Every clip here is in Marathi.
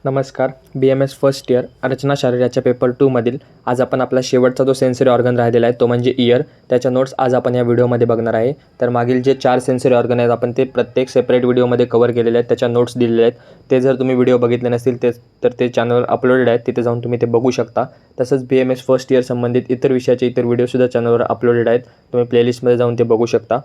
नमस्कार. BMS फर्स्ट इयर रचनाशास्त्राच्या पेपर 2 मधील आज आपण आपला शेवटचा जो सेन्सरी ऑर्गन राहिलेला आहे तो म्हणजे इयर. त्याच्या नोट्स आज आपण या व्हिडिओमध्ये बघणार आहे. तर मागील जे 4 सेन्सरी ऑर्गन आहेत आपण ते प्रत्येक सेपरेट व्हिडिओमध्ये कव्हर केलेले आहेत. त्याच्या नोट्स दिलेले आहेत. ते जर तुम्ही व्हिडिओ बघितले नसतील तर ते चॅनलवर अपलोडेड आहेत. तिथे जाऊन तुम्ही ते बघू शकता. तसंच BMS फर्स्ट इयर संबंधित इतर विषयाचे इतर व्हिडिओसुद्धा चॅनलवर अपलोडेड आहेत. तुम्ही प्लेलिस्टमध्ये जाऊन ते बघू शकता.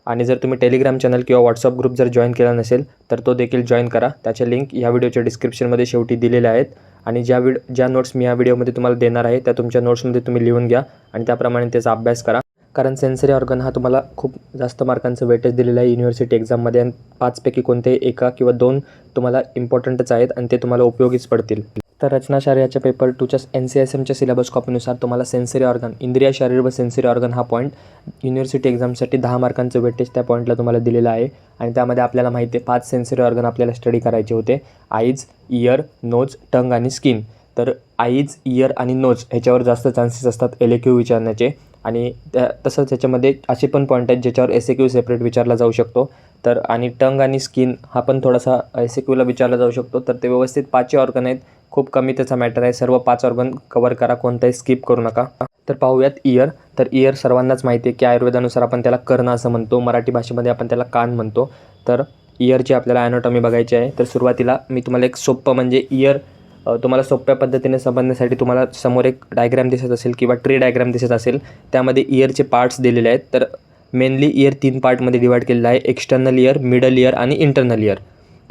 आणि जर तुम्ही टेलिग्राम चॅनल किंवा व्हॉट्सअप ग्रुप जर जॉईन केला नसेल तर तो देखील जॉईन करा. त्याचे लिंक या व्हिडिओच्या डिस्क्रिप्शनमध्ये शेवटी दिलेले आहेत. आणि ज्या नोट्स मी या व्हिडिओमध्ये तुम्हाला देणार आहे त्या तुमच्या नोट्समध्ये तुम्ही लिहून घ्या आणि त्याप्रमाणे त्याचा अभ्यास करा. कारण सेन्सरी ऑर्गन हा तुम्हाला खूप जास्त मार्कांचं वेटेज दिलेलं आहे युनिव्हर्सिटी एक्झाममध्ये. आणि 5 पैकी कोणते एका किंवा 2 तुम्हाला इम्पॉर्टंटच आहेत आणि ते तुम्हाला उपयोगीच पडतील. तर रचनाशास्त्राच्या पेपर 2च्या NCSMच्या सिलेबस कॉपीनुसार तुम्हाला सेन्सरी ऑर्गन, इंद्रिय, शरीर व सेन्सरी ऑर्गन हा पॉईंट युनिव्हर्सिटी एक्झामसाठी 10 मार्कांचं वेटेज त्या पॉईंटला तुम्हाला दिलेलं आहे. आणि त्यामध्ये आपल्याला माहिती आहे 5 सेन्सरी ऑर्गन आपल्याला स्टडी करायचे होते. आईज, इयर, नोज, टंग आणि स्किन. तर आईज, इयर आणि नोज ह्याच्यावर जास्त चान्सेस असतात LAQ विचारण्याचे. आणि तसंच ह्याच्यामध्ये असे पण पॉईंट आहेत ज्याच्यावर SAQ सेपरेट विचारला जाऊ शकतो. तर आणि टंग आणि स्किन हा पण थोडासा SAQला विचारला जाऊ शकतो. तर ते व्यवस्थित 5 ऑर्गन आहेत. खूप कमी त्याचा मॅटर आहे. सर्व 5 ऑर्गन कव्हर करा, कोणताही स्किप करू नका. तर पाहूयात इयर. तर इयर सर्वांनाच माहिती आहे की आयुर्वेदानुसार आपण त्याला कर्ण असं म्हणतो. मराठी भाषेमध्ये आपण त्याला कान म्हणतो. तर इयरची आपल्याला ॲनाटॉमी बघायची आहे. तर सुरुवातीला मी तुम्हाला एक सोप्पं म्हणजे इयर तुम्हाला सोप्या पद्धतीने समजण्यासाठी तुम्हाला समोर एक डायग्राम दिसत असेल किंवा ट्री डायग्राम दिसत असेल. त्यामध्ये इयरचे पार्ट्स दिलेले आहेत. तर मेनली इयर 3 पार्टमध्ये डिवाईड केलेलं आहे. एक्सटर्नल इयर, मिडल इयर आणि इंटरनल इयर.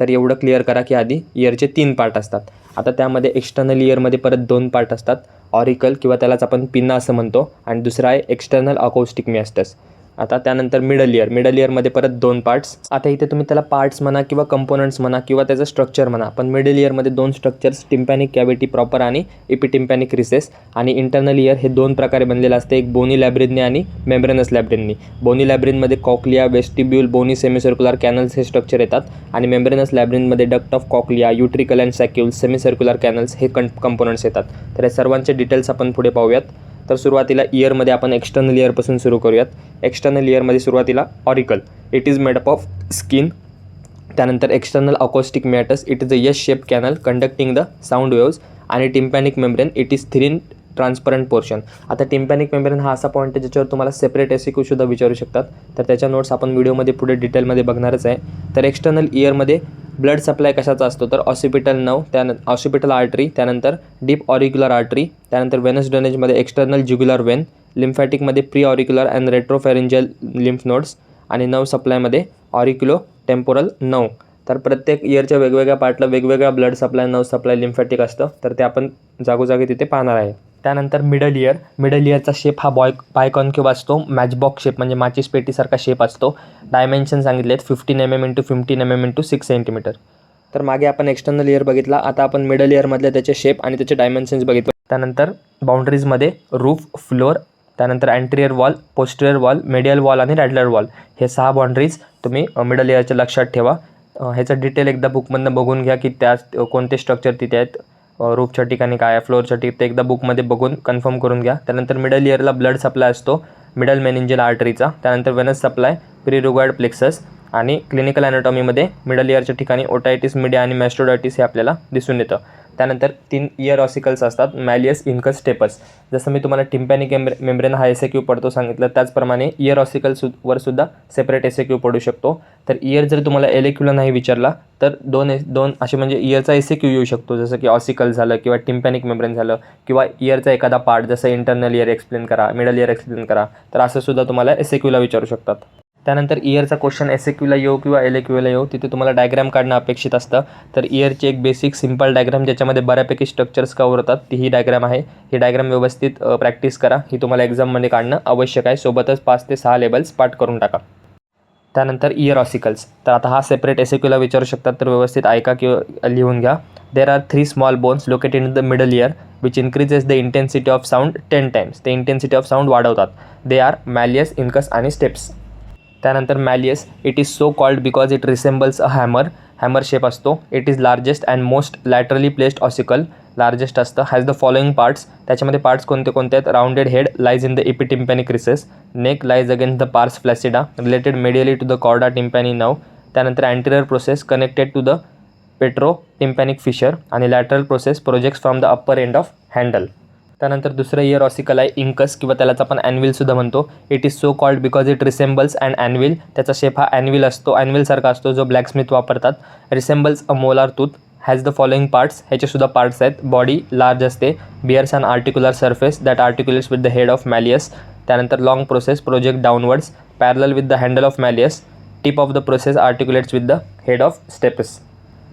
तर एवढं क्लिअर करा की आधी इयरचे 3 पार्ट असतात. आता त्यामध्ये एक्सटर्नल इयरमध्ये परत 2 पार्ट असतात. ऑरिकल किंवा त्यालाच आपण पिन्ना असं म्हणतो. आणि दुसरा आहे एक्सटर्नल अकॉस्टिक मियास्टस. आता त्यानंतर मिडल इयरमध्ये परत 2 पार्ट्स. आता इथे तुम्ही त्याला पार्ट्स म्हणा किंवा कंपोनंट्स म्हणा किंवा त्याचं स्ट्रक्चर म्हणा. पण मिडल इयरमध्ये 2 स्ट्रक्चर्स, टिम्पॅनिक कॅव्हिटी प्रॉपर आणि इपिटिम्पॅनिक रिसेस. आणि इंटरनल इयर हे 2 प्रकारे बनलेलं असते. एक बोनी लॅब्रिनने आणि मेम्ब्रेनस लॅब्रिननी. बोनी लॅब्रिनमध्ये cochlea, vestibule, bony semicircular canals हे स्ट्रक्चर येतात. आणि मेम्ब्रेनस लॅब्रिनमध्ये duct of cochlea, utricle and saccules, semicircular canals हे कंपोनंट्स येतात. तर या सर्वांचे डिटेल्स आपण पुढे पाहूयात. तर सुरुवातीला इयरमध्ये आपण एक्सटर्नल इयरपासून सुरू करूयात. एक्सटर्नल इयरमध्ये सुरुवातीला auricle. It is made up of skin. त्यानंतर external acoustic meatus. It is a S shape canal conducting the sound waves. आणि tympanic membrane. It is thin transparent portion. आता टिम्पॅनिक मेम्ब्रेन हा असा पॉईंट आहे ज्याच्यावर तुम्हाला सेपरेट SAQ सुद्धा विचारू शकतात. तर त्याच्या नोट्स आपण व्हिडिओमध्ये पुढे डिटेलमध्ये बघणारच आहे. तर एक्सटर्नल इयरमध्ये ब्लड सप्लाय कशाचा असतो तर ऑसिपिटल नर्व, त्यानंतर ऑसिपिटल आर्टरी, त्यानंतर डीप ऑरिक्युलर आर्टरी, त्यानंतर वेनस ड्रेनेजमध्ये एक्सटर्नल ज्युग्युलर वेन, लिम्फॅटिकमध्ये pre auricular and retropharyngeal lymph nodes. आणि नर्व सप्लायमध्ये ऑरिक्युलो टेम्पोरल नर्व. तर प्रत्येक इयरच्या वेगवेगळ्या पार्टला वेगवेगळा blood supply, nerve supply, lymphatic असतं. तर ते आपण जागोजागी तिथे पाहणार आहे. त्यानंतर मिडल इयरचा शेप हा बायकॉन्केव्ह असतो. मॅचबॉक्स शेप म्हणजे माचीस पेटीसारखा शेप असतो. डायमेन्शन सांगितले आहेत 15 mm × 15 mm × 6 cm. तर मागे आपण एक्सटर्नल इयर बघितला. आता आपण मिडल इयरमधले त्याचे शेप आणि त्याचे डायमेन्शन्स बघितले. त्यानंतर बाउंड्रीजमध्ये रूफ, फ्लोअर, त्यानंतर anterior wall, posterior wall, medial wall आणि रॅडलर वॉल हे 6 बाउंड्रीज तुम्ही मिडल इयरच्या लक्षात ठेवा. ह्याचं डिटेल एकदा बुकमधनं बघून घ्या की त्या कोणते स्ट्रक्चर तिथे आहेत. रूफच्या ठिकाणी काय आहे, फ्लोअरच्या ठिकाणी ते एकदा बुकमध्ये बघून कन्फर्म करून घ्या. त्यानंतर मिडल इयरला ब्लड सप्लाय असतो मिडल मेनिंजियल आर्टरीचा. त्यानंतर वेनस सप्लाय, प्रीरुगॉइड प्लेक्सस. आणि क्लिनिकल ॲनाटॉमीमध्ये मिडल इयरच्या ठिकाणी ओटायटिस मीडिया आणि मॅस्टोडायटिस हे आपल्याला दिसून येतं. त्यानंतर 3 इयर ऑसिकल्स असतात. मॅलियस, इन्कस, स्टेपस. जसं मी तुम्हाला टिम्पॅनिक मेम्ब्रेन हा SAQ पडतो सांगितलं त्याचप्रमाणे इयर ऑसिकल्सवर सुद्धा सेपरेट SAQ पडू शकतो. तर इयर जर तुम्हाला LAQला नाही विचारला तर दोन असे म्हणजे इयरचा SAQ येऊ शकतो. जसं की ऑसिकल झालं किंवा टिम्पॅनिक मेम्ब्रेन झालं किंवा इयरचा एखादा पार्ट जसं इंटरनल इयर एक्सप्लेन करा, मिडल इयर एक्सप्लेन करा. तर असं सुद्धा तुम्हाला SAQला विचारू शकतात. त्यानंतर इयरचा क्वेश्चन SAQला येऊ किंवा LAQला येऊ तिथे तुम्हाला डायग्राम काढणं अपेक्षित असतं. तर इयरची एक बेसिक सिंपल डायग्राम ज्याच्यामध्ये बऱ्यापैकी स्ट्रक्चर्स कवर होतात ती ही डायग्राम आहे. ही डायग्राम व्यवस्थित प्रॅक्टिस करा. ही तुम्हाला एक्झाममध्ये काढणं आवश्यक आहे. सोबतच 5 ते 6 लेबल्स पाठ करून टाका. त्यानंतर इयर ऑसिकल्स. तर आता हा सेपरेट SAQला विचारू शकतात. तर व्यवस्थित ऐका किंवा लिहून घ्या. There are 3 small bones located in the middle ear which increases the intensity of sound 10 times. ते इंटेन्सिटी ऑफ साऊंड वाढवतात. दे आर मॅलियस, इन्कस आणि स्टेप्स. त्यानंतर malleus. It is so called because it resembles a hammer shape असतो. It is largest and most laterally placed ossicle. Largest असतं. Has the following parts. त्याच्यामध्ये पार्ट्स कोणते आहेत. Rounded head lies in the इपिटिम्पॅनिक recess. Neck lies against the pars flaccida related medially to the chorda tympani nerve. त्यानंतर anterior process connected to the petro tympanic fissure आणि lateral process projects from the upper end of handle. त्यानंतर दुसरं इयर ऑसिकल आहे इंकस किंवा त्यालाच आपण ॲन्विलसुद्धा म्हणतो. It is so called because it resembles and anvil. त्याचा शेप हा ॲन्विल असतो, ॲन्विलसारखा असतो जो ब्लॅकस्मिथ वापरतात. Resembles a molar tooth. Has the following parts. ह्याचेसुद्धा पार्ट्स आहेत. बॉडी लार्ज असते. Bears an articular surface that articulates with the head of malleus. त्यानंतर long process project downwards parallel with the handle of malleus. Tip of the process articulates with the head of stapes.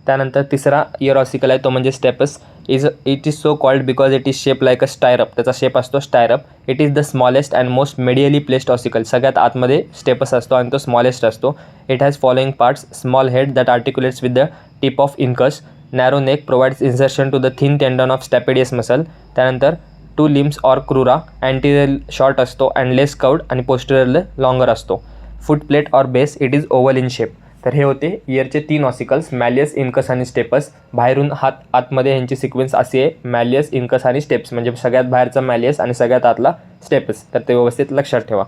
त्यानंतर तिसरा इयर ऑसिकल आहे तो म्हणजे stapes. It is so called because it is shape like a stirrup. त्याचा शेप असतो stirrup. It is the smallest and most medially placed ossicle. सगळ्यात आतमध्ये स्टेपस असतो आणि तो स्मॉलेस्ट असतो. It has following parts. Small head that articulates with the tip of incus. Narrow neck provides insertion to the thin tendon of stapedius muscle. त्यानंतर 2 limbs or crura. Anterior short असतो अँड लेस कर्व्ड आणि पोस्टेरियर लॉंगर असतो. Foot plate or base it is oval in shape. तर हे होते इयरचे 3 ऑसिकल्स, मॅलियस, इनकस आणि स्टेपस. बाहेरून आतमध्ये ह्यांची सिक्वेन्स अशी आहे, मॅलियस, इनकस आणि स्टेप्स. म्हणजे सगळ्यात बाहेरचा मॅलियस आणि सगळ्यात आतला स्टेपस. तर ते व्यवस्थित लक्षात ठेवा.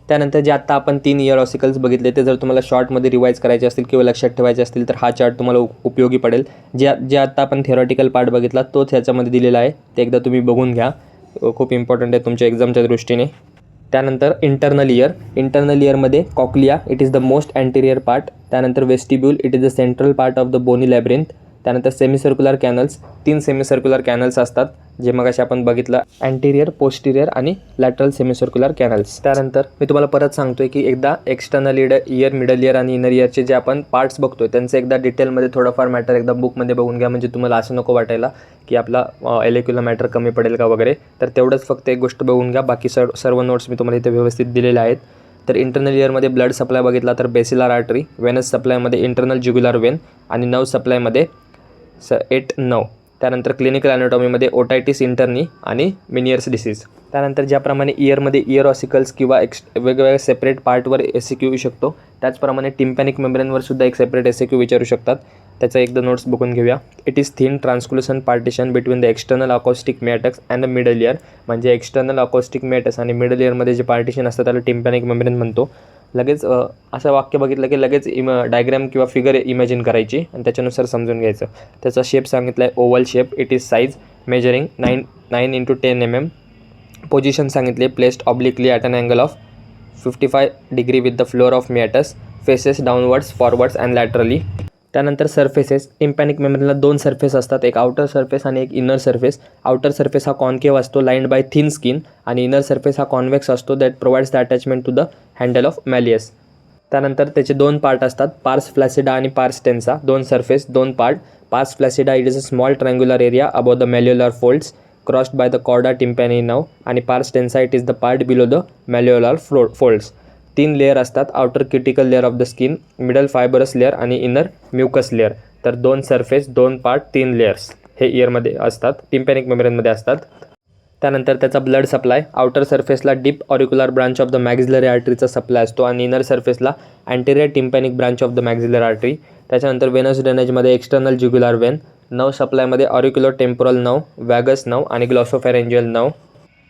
त्यानंतर जे आत्ता आपण 3 इयर ऑसिकल्स बघितले ते जर तुम्हाला शॉर्टमध्ये रिवाईज करायचे असतील किंवा लक्षात ठेवायचे असतील तर हा चार्ट तुम्हाला उपयोगी पडेल. जे आत्ता आपण थेरॉटिकल पार्ट बघितला तोच ह्याच्यामध्ये दिलेला आहे. ते एकदा तुम्ही बघून घ्या, खूप इम्पॉर्टंट आहे तुमच्या एक्झामच्या दृष्टीने. त्यानंतर इंटरनल इयरमध्ये cochlea it is the most anterior part. त्यानंतर vestibule it is the central part of the bony labyrinth. त्यानंतर सेमिसर्क्युलर कॅनल्स 3 सेमिसर्क्युलर कॅनल्स असतात जे मगाशी आपण बघितलं, अँटेरियर, पोस्टिरियर आणि लॅटरल सेमिसर्क्युलर कॅनल्स. त्यानंतर मी तुम्हाला परत सांगतोय की एकदा एक्सटर्नल इयर, मिडल इयर आणि इनर इयरचे जे आपण पार्ट्स बघतोय त्यांचं एकदा डिटेलमध्ये थोडंफार मॅटर एकदा बुकमध्ये बघून घ्या. म्हणजे तुम्हाला असं नको वाटायला की आपला एलेक्युलर मॅटर कमी पडेल का वगैरे. तर तेवढंच फक्त एक गोष्ट बघून घ्या. बाकी सर्व नोट्स मी तुम्हाला इथे व्यवस्थित दिलेले आहेत. तर इंटरनल इयरमध्ये ब्लड सप्लाय बघितला तर बेसिलर आर्टरी, वेनस सप्लायमध्ये इंटरनल ज्युग्युलर वेन आणि नर्व सप्लायमध्ये 8-9. त्यानंतर क्लिनिकल ॲनाटॉमीमध्ये ओटायटिस इंटर्नी आणि मिनियर्स डिसीज. त्यानंतर ज्याप्रमाणे इयरमध्ये इयर ऑसिकल्स किंवा वेगवेगळ्या सेपरेट पार्टवर SAQ येऊ शकतो, त्याचप्रमाणे टिम्पॅनिक मेम्ब्रेनवर सुद्धा एक सेपरेट SAQ विचारू शकतात. त्याचा एकदा नोट्स बघून घेऊया. It is thin translucent partition between the external acoustic meatus and the middle ear. म्हणजे एक्सटर्नल अकॉस्टिक मेटस आणि मिडल इयरमध्ये जे पार्टिशन असतं त्याला टिम्पॅनिक मेम्ब्रेन म्हणतो. लगेच असं वाक्य बघितलं की लगेच डायग्राम किंवा फिगर इमॅजिन करायची आणि त्याच्यानुसार समजून घ्यायचं. त्याचा शेप सांगितला आहे oval shape. It is size measuring 9 × 10 mm. Position सांगितले placed obliquely at an angle of 55 degree with the floor of meatus. Faces downwards, forwards and laterally. त्यानंतर सर्फेसेस. टिम्पॅनिक मेम्ब्रेनला 2 सर्फेस असतात, एक आउटर सर्फेस आणि एक इनर सर्फेस. आउटर सर्फेस हा कॉन्केव्ह असतो लाइंड बाय थिन स्किन आणि इनर सर्फेस हा कॉन्वेक्स असतो that provides the attachment to the handle of malleus. त्यानंतर त्याचे 2 पार्ट असतात, पार्स फ्लॅसिडा आणि pars टेन्सा. 2 surface 2 part. Pars flaccida it is a small triangular area above the malleolar folds crossed by the chorda tympani nerve. आणि pars tensa it is the part below the malleolar folds. 3 layer असतात, outer cuticular layer of the skin, middle fibrous layer आणि इनर म्युकस लेअर. तर 2 सर्फेस 2 पार्ट 3 लेअर्स हे इयरमध्ये असतात, टिम्पॅनिक मेम्ब्रेनमध्ये असतात. त्यानंतर त्याचा ब्लड सप्लाय. आउटर सर्फेसला deep auricular branch of the maxillary आर्टरीचा सप्लाय असतो आणि इनर सर्फेसला anterior tympanic branch of the maxillary artery. त्याच्यानंतर वेनस ड्रेनेजमध्ये एक्सटर्नल ज्युग्युलर वेन. नर्व सप्लायमध्ये auricular temporal nerve, vagus nerve आणि ग्लॉसोफॅरेंजियल नर्व.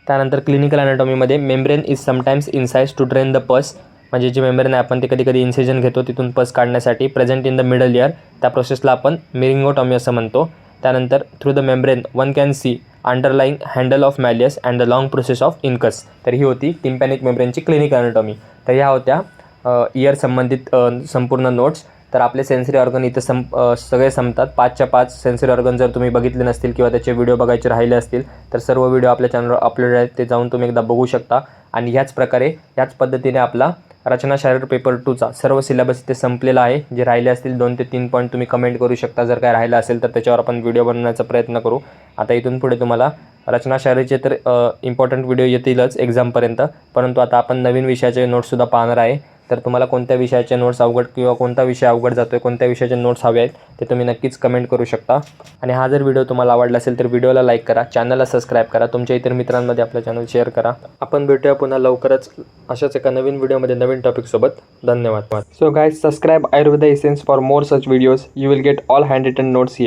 त्यानंतर क्लिनिकल ॲनाटॉमीमध्ये membrane is sometimes incise to drain the pus. म्हणजे जे मेम्ब्रेन आहे आपण ते कधी कधी इन्सिजन घेतो तिथून पस काढण्यासाठी. Present in the middle ear. त्या प्रोसेसला आपण मिरिंगोटॉमी असं म्हणतो. त्यानंतर through the membrane one can see underlying handle of malleus and the long process of incus. तर ही होती टिम्पॅनिक मेम्ब्रेनची क्लिनिकल ॲनाटॉमी. तर ह्या होत्या इयर संबंधित संपूर्ण नोट्स. तर आपले सेन्सरी ऑर्गन इथं सगळे संपतात. 5च्या 5 सेन्सरी ऑर्गन जर तुम्ही बघितले नसतील किंवा त्याचे व्हिडिओ बघायचे राहिले असतील तर सर्व व्हिडिओ आपल्या चॅनलवर अपलोड आहेत, ते जाऊन तुम्ही एकदा बघू शकता. आणि ह्याच प्रकारे ह्याच पद्धतीने आपला रचनाशास्त्र पेपर 2चा सर्व सिलेबस इथे संपलेला आहे. जे राहिले असतील 2 ते 3 पॉईंट तुम्ही कमेंट करू शकता. जर काय राहिलं असेल तर त्याच्यावर आपण व्हिडिओ बनवण्याचा प्रयत्न करू. आता इथून पुढे तुम्हाला रचनाशास्त्राचे तर इम्पॉर्टंट व्हिडिओ येतीलच एक्झामपर्यंत, परंतु आता आपण नवीन विषयाचे नोट्ससुद्धा पाहणार आहे. तर तुम्हाला कोणत्या विषयाचे नोट्स अवघड किंवा कोणता विषय अवघड जातो आहे, कोणत्या विषयाचे नोट्स हवे आहेत ते तुम्ही नक्कीच कमेंट करू शकता. आणि हा जर व्हिडिओ तुम्हाला आवडला असेल तर व्हिडिओला लाईक करा, चॅनलला सबस्क्राईब करा, तुमच्या इतर मित्रांमध्ये आपलं चॅनल शेअर करा. आपण भेटूया पुन्हा लवकरच अशाच एका नवीन व्हिडिओमध्ये नवीन टॉपिकसोबत. धन्यवाद. So guys, subscribe Ayurveda essence for more such videos. You will get all hand written notes here.